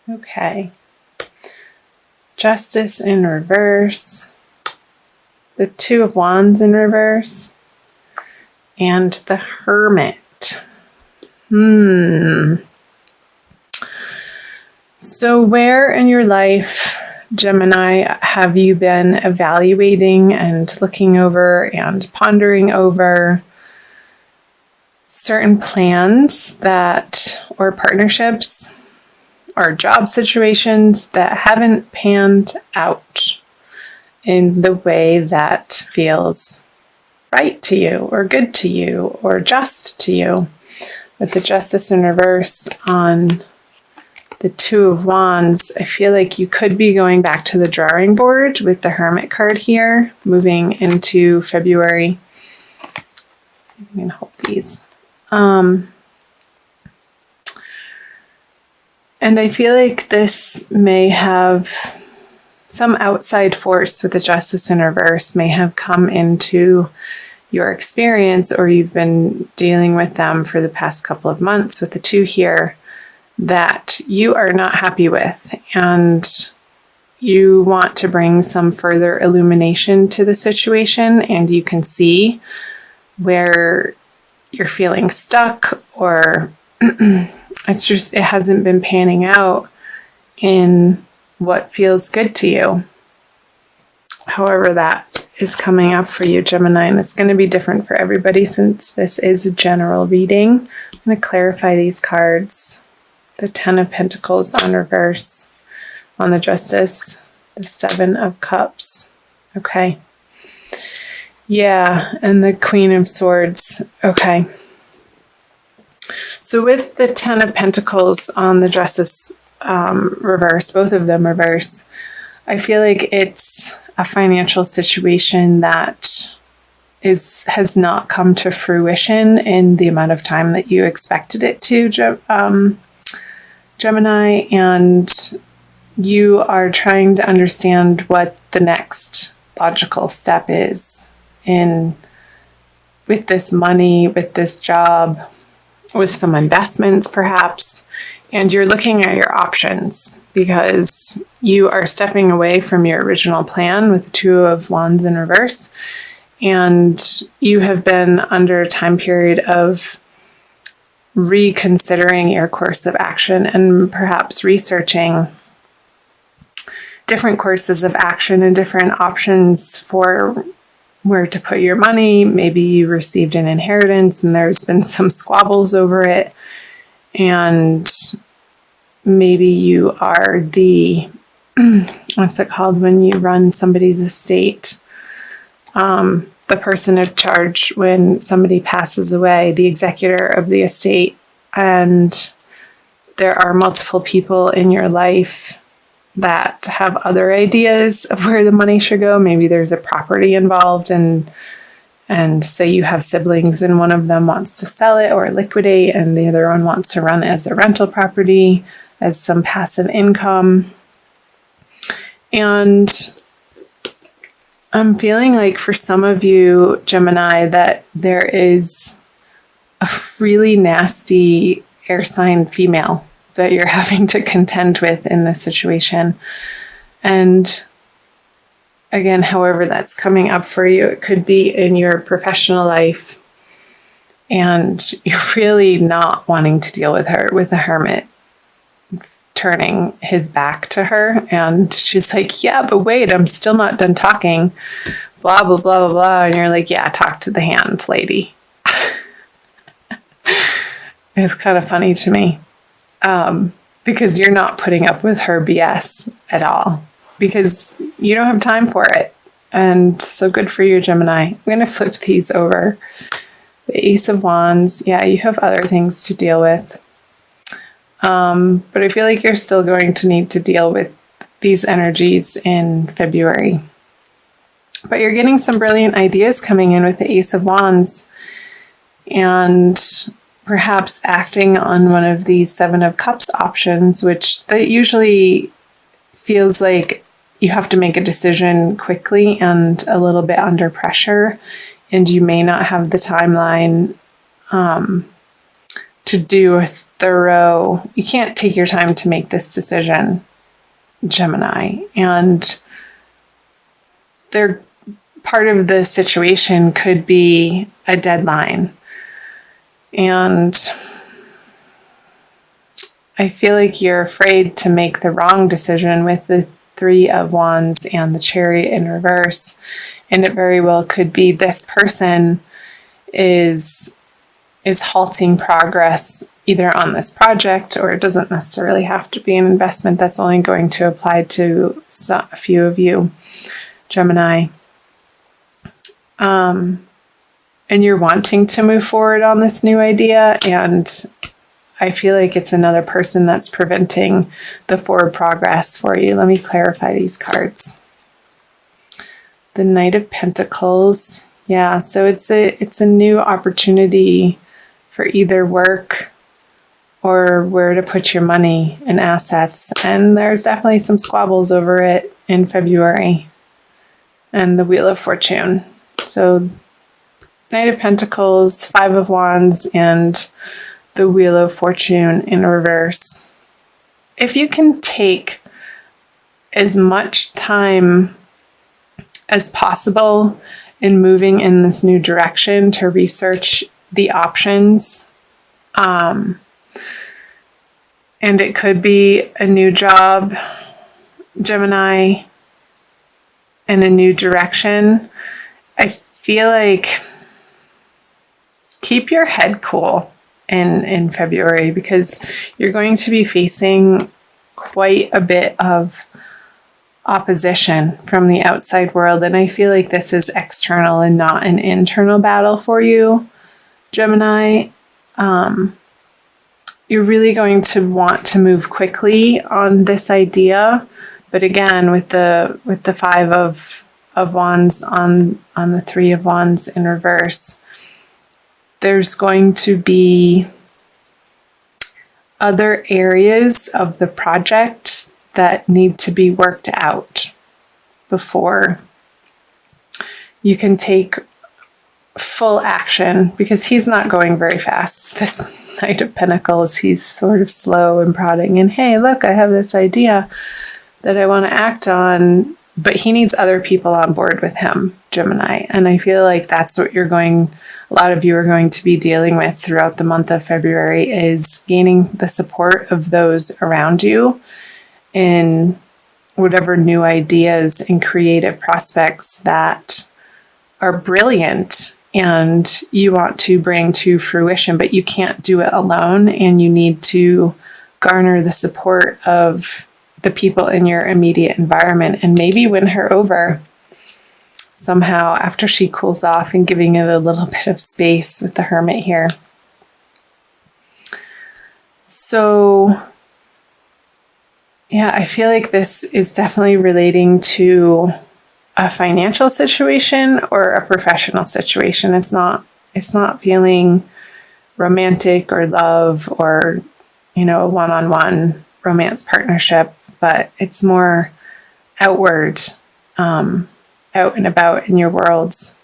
Okay. Justice in reverse. The Two of Wands in reverse. And the Hermit. So where in your life, Gemini, have you been evaluating and looking over and pondering over certain plans that, or partnerships, or job situations that haven't panned out in the way that feels right to you, or good to you, or just to you? With the Justice in reverse on the Two of Wands, I feel like you could be going back to the drawing board with the Hermit card here, moving into February. Let's see if we can hold these. And I feel like this may have some outside force with the Justice in reverse may have come into your experience, or you've been dealing with them for the past couple of months with the two here, that you are not happy with, and you want to bring some further illumination to the situation, and you can see where you're feeling stuck, or it's just, it hasn't been panning out in what feels good to you. However that is coming up for you, Gemini, and it's going to be different for everybody since this is a general reading. I'm going to clarify these cards. The Ten of Pentacles on reverse on the Justice, the Seven of Cups. Okay. Yeah, and the Queen of Swords. Okay. So with the Ten of Pentacles on the Justice reverse, both of them reverse, I feel like it's a financial situation that has not come to fruition in the amount of time that you expected it to, Gemini, and you are trying to understand what the next logical step is with this money, with this job, with some investments perhaps, and you're looking at your options because you are stepping away from your original plan with the Two of Wands in reverse, and you have been under a time period of reconsidering your course of action and perhaps researching different courses of action and different options for where to put your money. Maybe you received an inheritance and there's been some squabbles over it, and maybe you are the what's it called when you run somebody's estate, the person in charge when somebody passes away, the executor of the estate, and there are multiple people in your life that have other ideas of where the money should go. Maybe there's a property involved, and say you have siblings and one of them wants to sell it or liquidate, and the other one wants to run it as a rental property, as some passive income. And I'm feeling like for some of you, Gemini, that there is a really nasty air sign female that you're having to contend with in this situation. And again, however that's coming up for you, it could be in your professional life, and you're really not wanting to deal with her, with the Hermit turning his back to her, and she's like, yeah, but wait, I'm still not done talking, blah, blah, blah, blah, blah. And you're like, yeah, talk to the hand, lady. It's kind of funny to me, because you're not putting up with her BS at all, because you don't have time for it. And so good for you, Gemini. I'm going to flip these over. The Ace of Wands. Yeah, you have other things to deal with. But I feel like you're still going to need to deal with these energies in February. But you're getting some brilliant ideas coming in with the Ace of Wands, and perhaps acting on one of these Seven of Cups options, which that usually feels like you have to make a decision quickly and a little bit under pressure, and you may not have the timeline to do a thorough, you can't take your time to make this decision, Gemini. And part of the situation could be a deadline. And I feel like you're afraid to make the wrong decision with the Three of Wands and the Chariot in reverse. And it very well could be this person is halting progress either on this project, or it doesn't necessarily have to be an investment that's only going to apply to a few of you, Gemini. And you're wanting to move forward on this new idea, and I feel like it's another person that's preventing the forward progress for you. Let me clarify these cards. The Knight of Pentacles. Yeah, so it's a new opportunity for either work or where to put your money and assets. And there's definitely some squabbles over it in February. And the Wheel of Fortune. So Knight of Pentacles, Five of Wands, and the Wheel of Fortune in reverse. If you can take as much time as possible in moving in this new direction to research the options, and it could be a new job, Gemini, and a new direction, I feel like keep your head cool in February, because you're going to be facing quite a bit of opposition from the outside world. And I feel like this is external and not an internal battle for you, Gemini. You're really going to want to move quickly on this idea. But again, with the Five of Wands on the Three of Wands in reverse, there's going to be other areas of the project that need to be worked out before you can take full action, because he's not going very fast. This Knight of Pentacles, he's sort of slow and prodding, and hey, look, I have this idea that I want to act on, but he needs other people on board with him, Gemini. And I feel like that's what a lot of you are going to be dealing with throughout the month of February, is gaining the support of those around you in whatever new ideas and creative prospects that are brilliant and you want to bring to fruition, but you can't do it alone, and you need to garner the support of the people in your immediate environment and maybe win her over somehow after she cools off, and giving it a little bit of space with the Hermit here. So yeah, I feel like this is definitely relating to a financial situation or a professional situation. It's not feeling romantic or love or, a one-on-one romance partnership, but it's more outward, out and about in your worlds.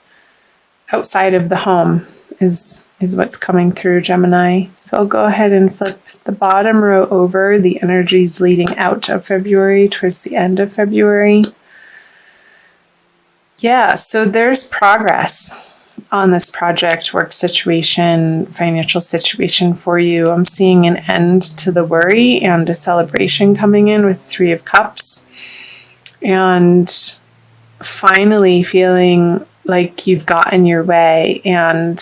Outside of the home is what's coming through, Gemini. So I'll go ahead and flip the bottom row over, the energies leading out of February towards the end of February. Yeah, so there's progress on this project, work situation, financial situation for you. I'm seeing an end to the worry and a celebration coming in with Three of Cups. And finally feeling like you've gotten your way and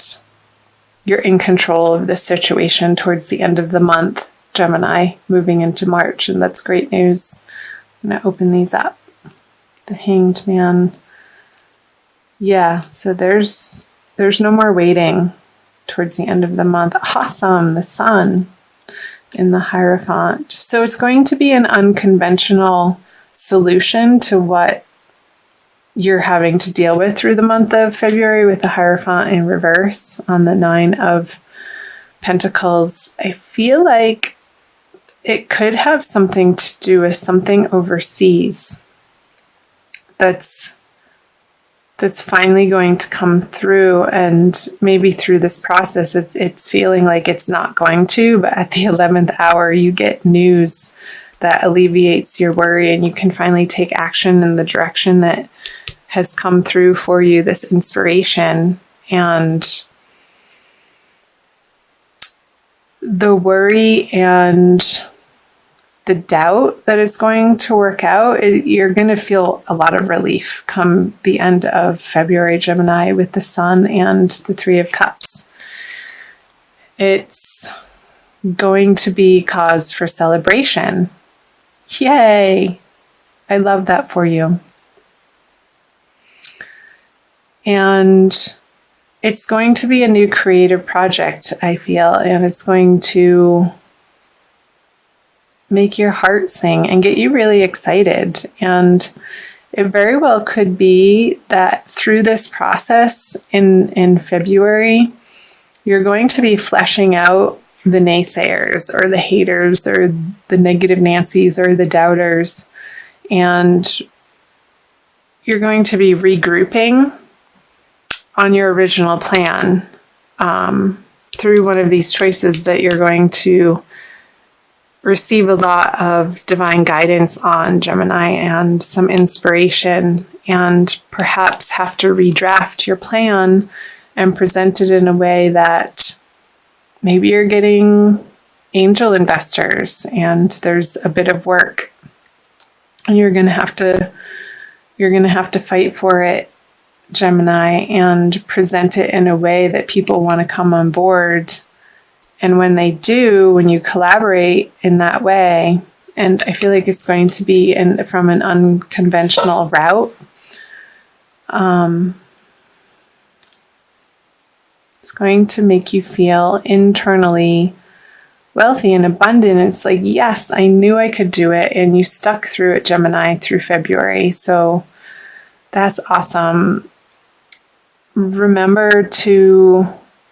you're in control of this situation towards the end of the month, Gemini, moving into March. And that's great news. I'm going to open these up. The Hanged Man. Yeah, so there's no more waiting towards the end of the month. Awesome, the Sun in the Hierophant. So it's going to be an unconventional solution to what you're having to deal with through the month of February with the Hierophant in reverse on the Nine of Pentacles. I feel like it could have something to do with something overseas that's that's finally going to come through. And maybe through this process, it's feeling like it's not going to, but at the 11th hour, you get news that alleviates your worry, and you can finally take action in the direction that has come through for you, this inspiration. And the worry and the doubt that it's going to work out, you're going to feel a lot of relief come the end of February, Gemini, with the Sun and the Three of Cups. It's going to be cause for celebration. Yay! I love that for you. And it's going to be a new creative project, I feel, and it's going to make your heart sing and get you really excited. And it very well could be that through this process in February, you're going to be fleshing out the naysayers or the haters or the negative Nancys or the doubters. And you're going to be regrouping on your original plan through one of these choices that you're going to receive a lot of divine guidance on, Gemini, and some inspiration, and perhaps have to redraft your plan and present it in a way that maybe you're getting angel investors and there's a bit of work and you're going to have to fight for it, Gemini, and present it in a way that people want to come on board. And when they do, when you collaborate in that way, and I feel like it's going to be from an unconventional route, it's going to make you feel internally wealthy and abundant. It's like, yes, I knew I could do it. And you stuck through it, Gemini, through February. So that's awesome. Remember to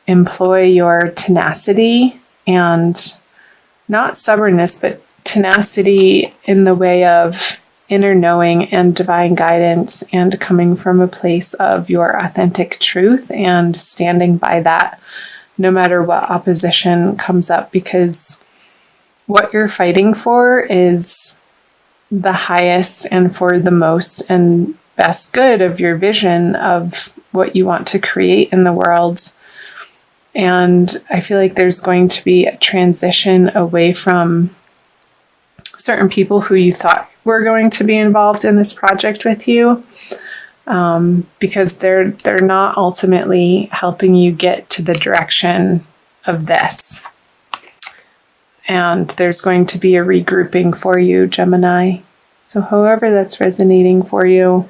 employ your tenacity, and not stubbornness, but tenacity in the way of inner knowing and divine guidance, and coming from a place of your authentic truth and standing by that no matter what opposition comes up, because what you're fighting for is the highest and for the most and best good of your vision of what you want to create in the world. And I feel like there's going to be a transition away from certain people who you thought were going to be involved in this project with you, because they're not ultimately helping you get to the direction of this. And there's going to be a regrouping for you, Gemini. So however that's resonating for you,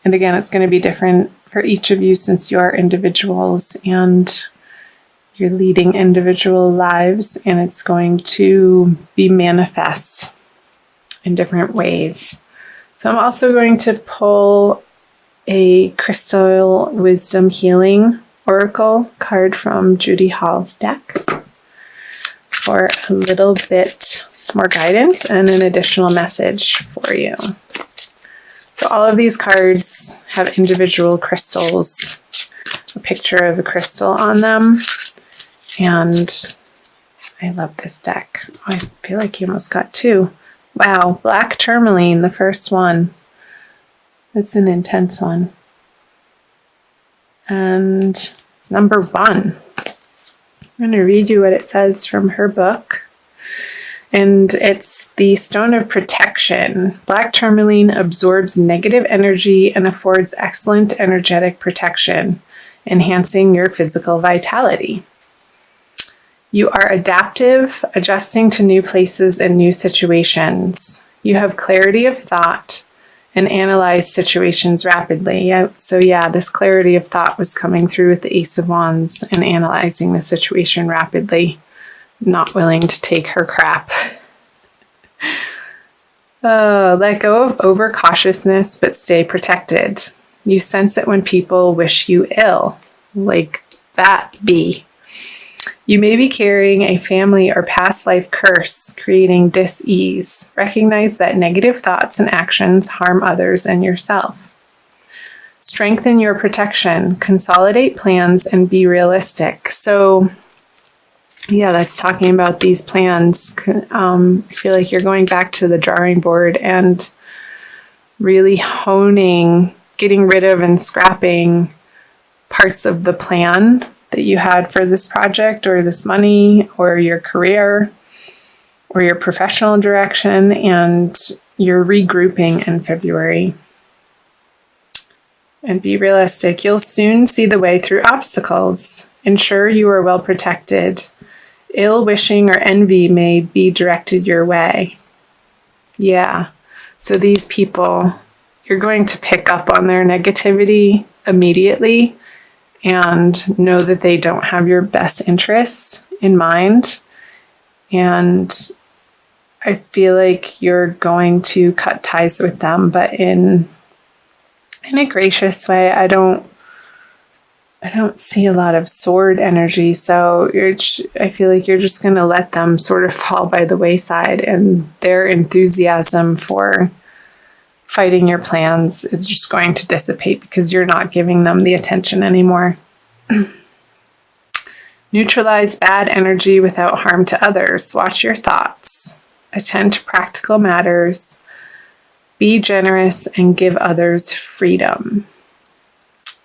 and again, it's going to be different for each of you since you are individuals and you're leading individual lives, and it's going to be manifest in different ways. So I'm also going to pull a Crystal Wisdom Healing Oracle card from Judy Hall's deck for a little bit more guidance and an additional message for you. So all of these cards have individual crystals, a picture of a crystal on them. And I love this deck. Oh, I feel like you almost got two. Wow, black tourmaline, the first one. That's an intense one. And it's number 1. I'm going to read you what it says from her book. And it's the Stone of Protection. Black tourmaline absorbs negative energy and affords excellent energetic protection, enhancing your physical vitality. You are adaptive, adjusting to new places and new situations. You have clarity of thought and analyze situations rapidly. This clarity of thought was coming through with the Ace of Wands and analyzing the situation rapidly, not willing to take her crap. Let go of overcautiousness, but stay protected. You sense it when people wish you ill. Like that bee. You may be carrying a family or past life curse, creating dis-ease. Recognize that negative thoughts and actions harm others and yourself. Strengthen your protection, consolidate plans, and be realistic. So, yeah, that's talking about these plans. I feel like you're going back to the drawing board and really honing, getting rid of and scrapping parts of the plan that you had for this project or this money or your career or your professional direction, and you're regrouping in February. And be realistic. You'll soon see the way through obstacles. Ensure you are well protected. Ill wishing or envy may be directed your way. Yeah. So these people, you're going to pick up on their negativity immediately and know that they don't have your best interests in mind. And I feel like you're going to cut ties with them, but in a gracious way. I don't see a lot of sword energy, so I feel like you're just going to let them sort of fall by the wayside, and their enthusiasm for fighting your plans is just going to dissipate because you're not giving them the attention anymore. Neutralize bad energy without harm to others. Watch your thoughts. Attend to practical matters. Be generous and give others freedom.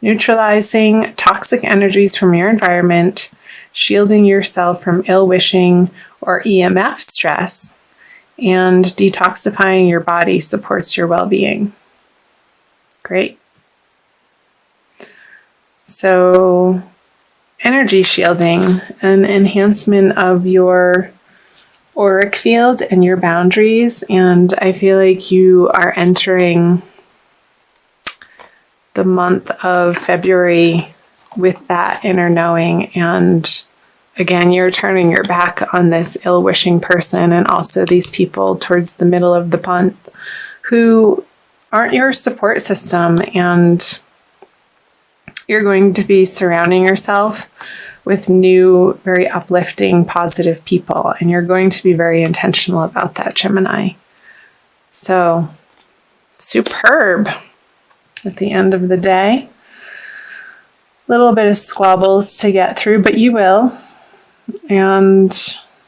Neutralizing toxic energies from your environment, shielding yourself from ill-wishing or EMF stress, and detoxifying your body supports your well-being. Great. So, energy shielding, an enhancement of your auric field and your boundaries, and I feel like you are entering the month of February with that inner knowing, and again, you're turning your back on this ill-wishing person and also these people towards the middle of the month who aren't your support system, and you're going to be surrounding yourself with new, very uplifting, positive people. And you're going to be very intentional about that, Gemini. So, superb at the end of the day. Little bit of squabbles to get through, but you will. And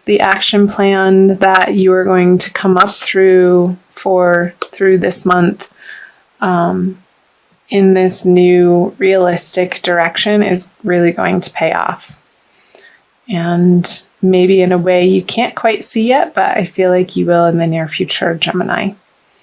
the action plan that you are going to come up through this month, in this new realistic direction is really going to pay off. And maybe in a way you can't quite see yet, but I feel like you will in the near future, Gemini.